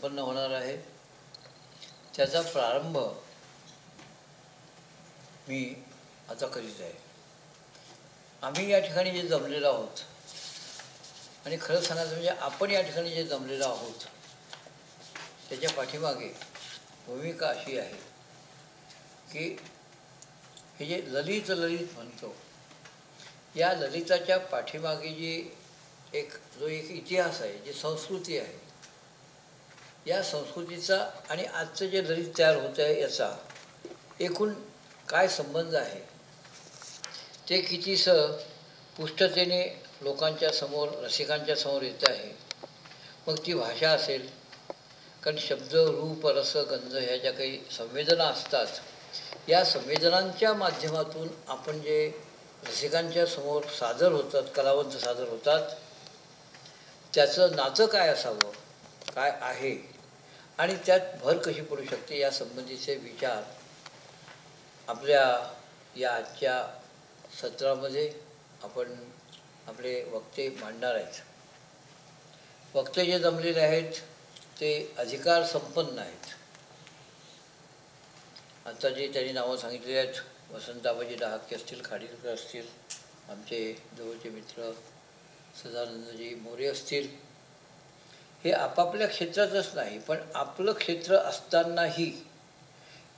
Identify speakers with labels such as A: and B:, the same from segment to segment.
A: संपन्न होणार आहे त्याचा प्रारंभ मी आता करीत आहे. आम्ही या ठिकाणी जे जमलेलो आहोत आणि खरं सांगायचं म्हणजे आपण या ठिकाणी जे जमलेलो आहोत त्याच्या पाठीमागे भूमिका अशी आहे की हे जे ललित म्हणतो, या ललिताच्या पाठीमागे जो एक इतिहास आहे, जी संस्कृती आहे, या संस्कृतीचा आणि आजचं जे ललित तयार होतं आहे याचा एकूण काय संबंध आहे ते कितीसं पुष्टतेने लोकांच्या समोर, रसिकांच्या समोर येत आहे. मग ती भाषा असेल, कारण शब्द, रूप, रस, गंध ह्या ज्या काही संवेदना असतात, या संवेदनांच्या माध्यमातून आपण जे रसिकांच्या समोर सादर होतात, कलावंत सादर होतात, त्याचं नातं काय असावं, काय आहे आणि त्यात भर कशी पडू शकते या संबंधीचे विचार आपल्या या आजच्या सत्रामध्ये आपण आपले वक्ते मांडणार आहेत. वक्ते जे जमलेले आहेत ते अधिकार संपन्न आहेत. आता जे त्यांनी नावं सांगितलेली आहेत, वसंताबाजी डहाके असतील, खाडीलकर असतील, आमचे जवळचे मित्र सदानंदजी मोरे असतील, हे आपापल्या क्षेत्रातच नाही पण आपलं क्षेत्र असतानाही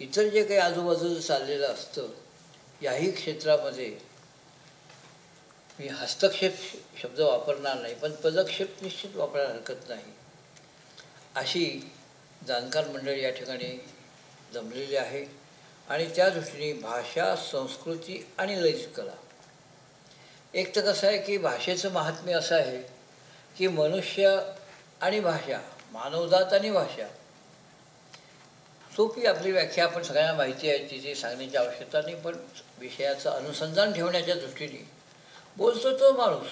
A: इतर जे काही आजूबाजूला चाललेलं असतं याही क्षेत्रामध्ये मी हस्तक्षेप शब्द वापरणार नाही पण पदक्षेप निश्चित वापरायला हरकत नाही, अशी जाणकार मंडळी या ठिकाणी जमलेली आहे. आणि त्या दृष्टीने भाषा, संस्कृती आणि ललित कला, एक तर कसं आहे की भाषेचं महात्म्य असं आहे की मनुष्य आणि भाषा, मानवजात आणि भाषा, सोपी आपली व्याख्या आपण सगळ्यांना माहिती आहे, तिथे सांगण्याची आवश्यकता नाही, पण विषयाचं अनुसंधान ठेवण्याच्या दृष्टीने बोलतो तो माणूस.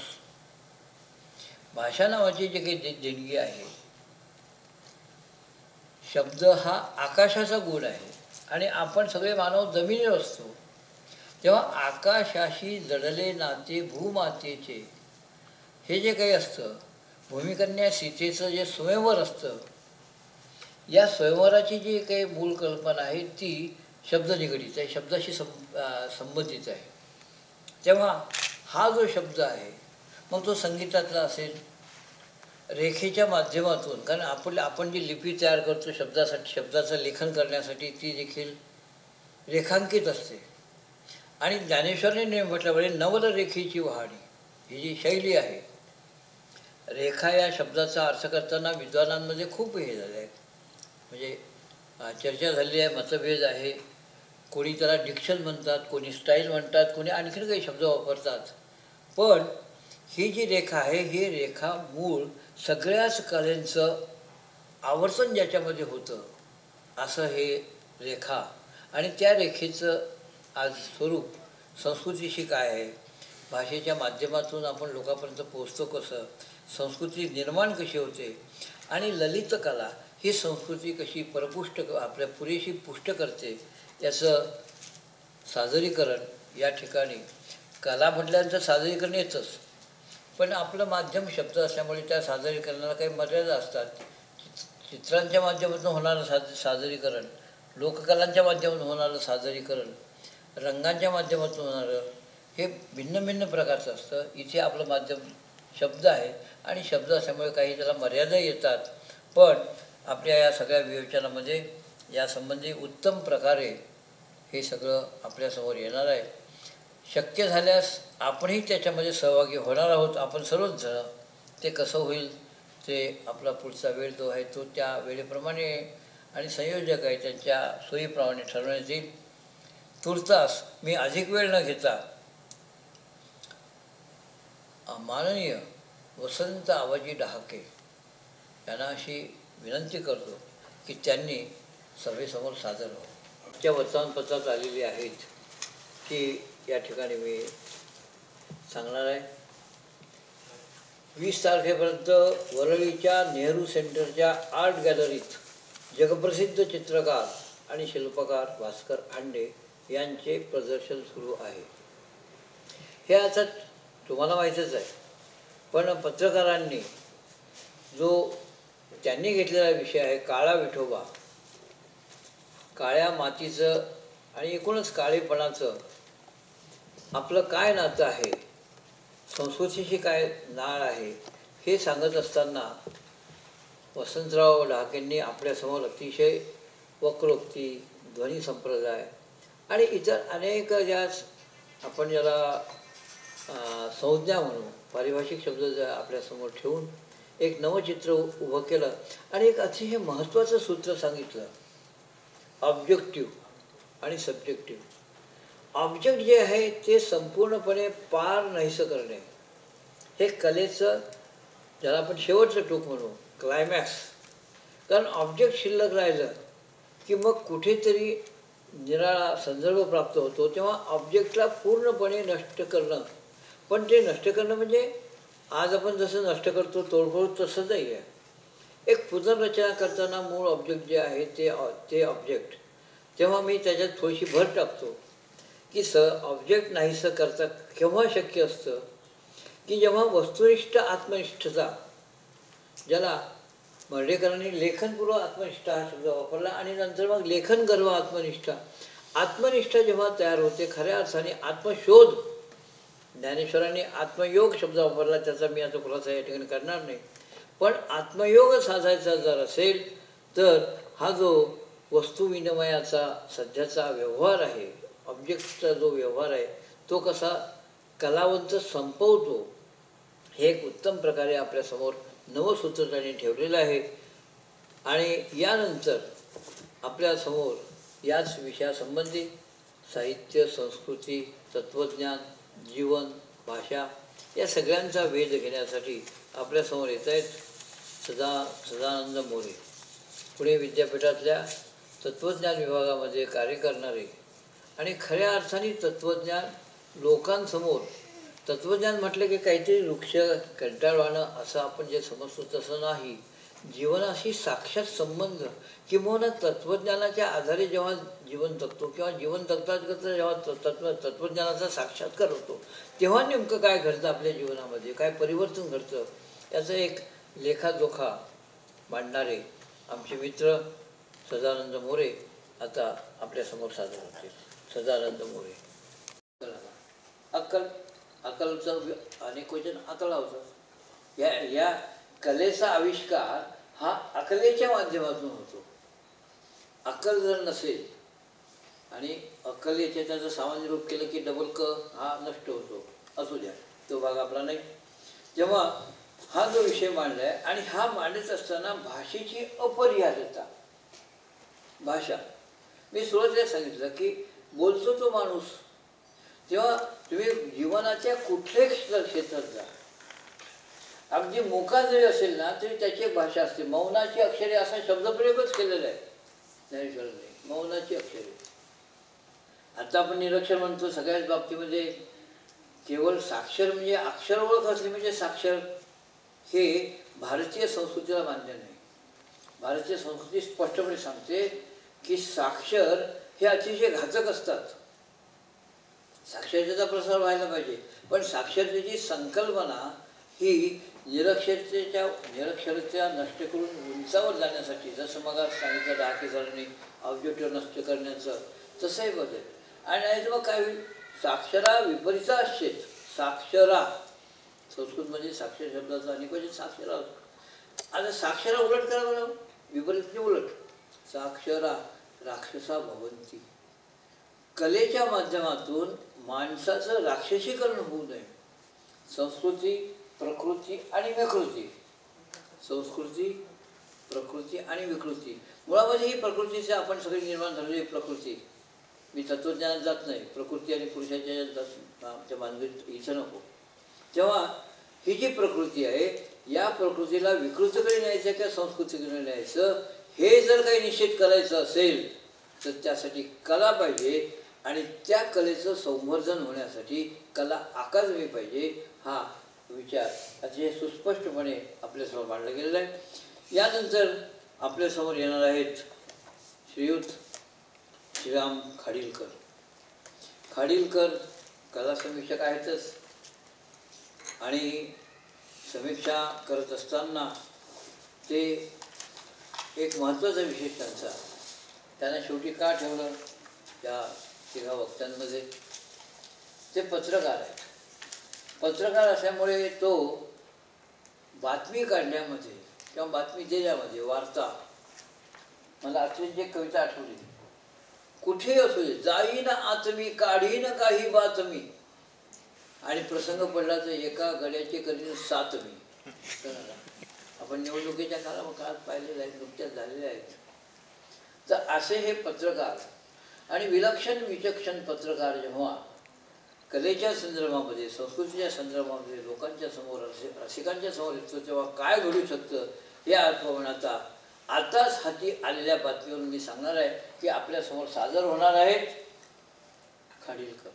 A: भाषा नावाची जी काही देणगी आहे, शब्द हा आकाशाचा गुण आहे आणि आपण सगळे मानव जमिनीवर असतो, तेव्हा आकाशाशी जडले नाते भूमातेचे हे जे काही असतं, भूमिकन्या सीतेचं जे स्वयंवर असतं, या स्वयंवराची जी काही मूळ कल्पना आहे ती शब्द निगडीत आहे, शब्दाशी संबंधित आहे. तेव्हा हा जो शब्द आहे मग तो संगीतातला असेल, रेखेच्या माध्यमातून, कारण आपण जी लिपी तयार करतो शब्दासाठी, शब्दाचं लेखन करण्यासाठी, ती देखील रेखांकित असते. आणि ज्ञानेश्वरांनी म्हटल्यामुळे नवलरेखेची वहाणी ही जी शैली आहे, रेखा या शब्दाचा अर्थ करताना विद्वानांमध्ये खूप हे झाले आहे, म्हणजे चर्चा झालेली आहे, मतभेद आहे. कोणी त्याला डिक्शन म्हणतात, कोणी स्टाईल म्हणतात, कोणी आणखीन काही शब्द वापरतात. पण ही जी रेखा आहे, ही रेखा मूळ सगळ्याच कलेंचं आवर्तन ज्याच्यामध्ये होतं असं हे रेखा. आणि त्या रेखेचं आज स्वरूप संस्कृतीशी काय आहे, भाषेच्या माध्यमातून आपण लोकांपर्यंत पोचतो कसं, संस्कृती निर्माण कशी होते, आणि ललित कला ही संस्कृती कशी परपुष्ट, आपल्या पुरेशी पुष्ट करते, याचं सादरीकरण या ठिकाणी. कला म्हटल्यानंतर सादरीकरण येतंच, पण आपलं माध्यम शब्द असल्यामुळे त्या सादरीकरणाला काही मर्यादा असतात. चित्रांच्या माध्यमातून होणारं सादरीकरण, लोककलांच्या माध्यमातून होणारं सादरीकरण, रंगांच्या माध्यमातून होणारं, हे भिन्न भिन्न प्रकारचं असतं. इथे आपलं माध्यम शब्द आहे आणि शब्द असल्यामुळे काही त्याला मर्यादा येतात, पण आपल्या या सगळ्या विवेचनामध्ये यासंबंधी उत्तम प्रकारे हे सगळं आपल्यासमोर येणार आहे. शक्य झाल्यास आपणही त्याच्यामध्ये सहभागी होणार आहोत, आपण सर्वच जण. ते कसं होईल ते आपला पुढचा वेळ जो आहे तो त्या वेळेप्रमाणे आणि संयोजक आहे त्यांच्या सोयीप्रमाणे ठरवण्यात येईल. तुर्तास मी अधिक वेळ न घेता माननीय वसंत आबाजी डहाके यांना अशी विनंती करतो की त्यांनी सभेसमोर सादर व्हावं. त्या वर्तमानपत्रात आलेली आहेत की या ठिकाणी मी सांगणार आहे. 20 तारखेपर्यंत वरळीच्या नेहरू सेंटरच्या आर्ट गॅलरीत जगप्रसिद्ध चित्रकार आणि शिल्पकार भास्कर हांडे यांचे प्रदर्शन सुरू आहे. हे आता तुम्हाला माहीतच आहे, पण पत्रकारांनी जो त्यांनी घेतलेला विषय आहे काळा विठोबा. काळ्या मातीचं आणि एकूणच काळेपणाचं आपलं काय नातं आहे, संस्कृतीशी काय नाळ आहे, हे सांगत असताना वसंतराव ढहाकेंनी आपल्यासमोर अतिशय वक्रोक्ती, ध्वनी संप्रदाय आणि इतर अनेक ज्या आपण ज्याला संज्ञा म्हणू, पारिभाषिक शब्द ज्या आपल्यासमोर ठेवून एक नवचित्र उभं केलं आणि एक अतिशय महत्त्वाचं सूत्र सांगितलं, ऑब्जेक्टिव्ह आणि सब्जेक्टिव्ह. ऑब्जेक्ट जे आहे ते संपूर्णपणे पार नाहीसं करणे, हे कलेचं ज्याला आपण शेवटचं टोक म्हणू, क्लायमॅक्स. कारण ऑब्जेक्ट शिल्लक राहिलं की मग कुठेतरी निराळा संदर्भ प्राप्त होतो, तेव्हा ऑब्जेक्टला पूर्णपणे नष्ट करणं. पण ते नष्ट करणं म्हणजे आज आपण जसं नष्ट करतो तोडफोड तसं नाही आहे. एक पुनर्रचना करताना मूळ ऑब्जेक्ट जे आहे ते ऑब्जेक्ट, तेव्हा मी त्याच्यात थोडीशी भर टाकतो की ऑब्जेक्ट नाहीसं करता केव्हा शक्य असतं की जेव्हा वस्तुनिष्ठ आत्मनिष्ठता, ज्याला मर्ढेकरांनी लेखनपूर्व आत्मनिष्ठा हा शब्द वापरला आणि नंतर मग लेखनगर्भ आत्मनिष्ठा जेव्हा तयार होते, खऱ्या अर्थाने आत्मशोध. ज्ञानेश्वरांनी आत्मयोग शब्द वापरला, त्याचा मी आता खुलासा या ठिकाणी करणार नाही. पण आत्मयोग साधायचा जर असेल तर हा जो वस्तुविनिमयाचा सध्याचा व्यवहार आहे, ऑब्जेक्टचा जो व्यवहार आहे, तो कसा कलावंत संपवतो, हे एक उत्तम प्रकारे आपल्यासमोर नवसूत्र त्यांनी ठेवलेलं आहे. आणि यानंतर आपल्यासमोर याच विषयासंबंधी साहित्य, संस्कृती, तत्त्वज्ञान, जीवन, भाषा या सगळ्यांचा वेध घेण्यासाठी आपल्यासमोर येत आहेत सदानंद मोरे. पुणे विद्यापीठातल्या तत्त्वज्ञान विभागामध्ये कार्य करणारे आणि खऱ्या अर्थाने तत्त्वज्ञान लोकांसमोर, तत्त्वज्ञान म्हटलं की काहीतरी वृक्ष कंटाळवाणं असं आपण जे समजतो तसं नाही. जीवनाशी साक्षात संबंध, किंवा तत्त्वज्ञानाच्या आधारे जेव्हा जीवन जगतो किंवा जीवन जगता जगता जेव्हा तत्त्वज्ञानाचा साक्षात्कार होतो, तेव्हा नेमकं काय घडतं आपल्या जीवनामध्ये, काय परिवर्तन घडतं, याचा एक लेखाजोखा मांडणारे आमचे मित्र सदानंद मोरे आता आपल्यासमोर सादर होते. सदानंद मोरे. अक्कलचं अनेक वचन अकला होतं. या कलेचा आविष्कार हा अकलेच्या माध्यमातून होतो. अक्कल जर नसेल आणि अक्कलेच्या त्याचं सामान्य रूप केलं की डबल क हा नष्ट होतो. असू द्या, तो भाग आपला नाही. जेव्हा हा जो विषय मांडला आहे आणि हा मांडत असताना भाषेची अपरिहार्यता, भाषा, मी सुरुवातीला सांगितलं की बोलतो तो माणूस, तेव्हा तुम्ही जीवनाच्या कुठल्याही क्षेत्रात जा, अगदी मोका जरी असेल ना तरी त्याची एक भाषा असते. मौनाची अक्षरे असा शब्दप्रयोगच केलेला आहे ज्ञानेश्वरांनी, मौनाची अक्षरे. आता आपण निरक्षर म्हणतो सगळ्याच बाबतीमध्ये. केवळ साक्षर म्हणजे अक्षर ओळख असली म्हणजे साक्षर, हे भारतीय संस्कृतीला मान्य नाही. भारतीय संस्कृती स्पष्टपणे सांगते की साक्षर हे अतिशय घातक असतात. साक्षरतेचा प्रसार व्हायला पाहिजे, पण साक्षरतेची संकल्पना ही निरक्षरतेच्या नष्ट करून उंचावर जाण्यासाठी, जसं मग सांगितलं ढहाके सरांनी ऑब्जेक्टिव्ह नष्ट करण्याचं, तसंही बदल. आणि नाही तर मग काय होईल, साक्षरा विपरीताश्चेत. साक्षरा संस्कृतमध्ये साक्षर शब्दाचा अनेक म्हणजे साक्षरा होतो. आता साक्षरा उलट करा बरं, विपरीत म्हणजे उलट. साक्षरा राक्षसा भवंती. कलेच्या माध्यमातून माणसाचं राक्षसीकरण होऊ नये. संस्कृती, प्रकृती आणि विकृती. संस्कृती, प्रकृती आणि विकृती. मुळामध्ये ही प्रकृतीचं आपण सगळे निर्माण झालेली प्रकृती. मी तत्त्वज्ञानात जात नाही, प्रकृती आणि पुरुषाच्या आमच्या मानवीत इथं नको. तेव्हा ही जी प्रकृती आहे, या प्रकृतीला विकृतीकडे न्यायचं किंवा संस्कृतीकडे न्यायचं, हे जर काही निश्चित करायचं असेल तर त्यासाठी कला पाहिजे. आणि त्या कलेचं संवर्धन होण्यासाठी कला अकादमी पाहिजे. हा विचार अतिशय सुस्पष्टपणे आपल्यासमोर मांडला गेलेला आहे. यानंतर आपल्यासमोर येणार आहेत श्रीयुत श्रीराम खाडीलकर. खाडीलकर कला समीक्षक आहेतच, आणि समीक्षा करत असताना ते एक महत्त्वाचा विशेष त्यांना शेवटी का ठेवलं या तिघा वक्त्यांमध्ये, ते पत्रकार आहेत. पत्रकार असल्यामुळे तो बातमी काढण्यामध्ये किंवा बातमी देण्यामध्ये, वार्ता, मला अक्षरशः एक कविता आठवली, कुठे असू दे जाईन आतमी काढीन काही बातमी, आणि प्रसंग पडला तर एका गड्याचे करीन सातमी. आपण निवडणुकीच्या काळात पाहिलेले आहेत, नुकत्याच झालेले आहेत. तर असे हे पत्रकार आणि विलक्षण विचक्षण पत्रकार जेव्हा कलेच्या संदर्भामध्ये, संस्कृतीच्या संदर्भामध्ये लोकांच्या समोर, रसिकांच्या समोर येतो, तेव्हा काय घडू शकतं हे आपण आताच हाती आलेल्या बातमीवरून मी सांगणार आहे की आपल्यासमोर सादर होणार आहेत खाडीलकर.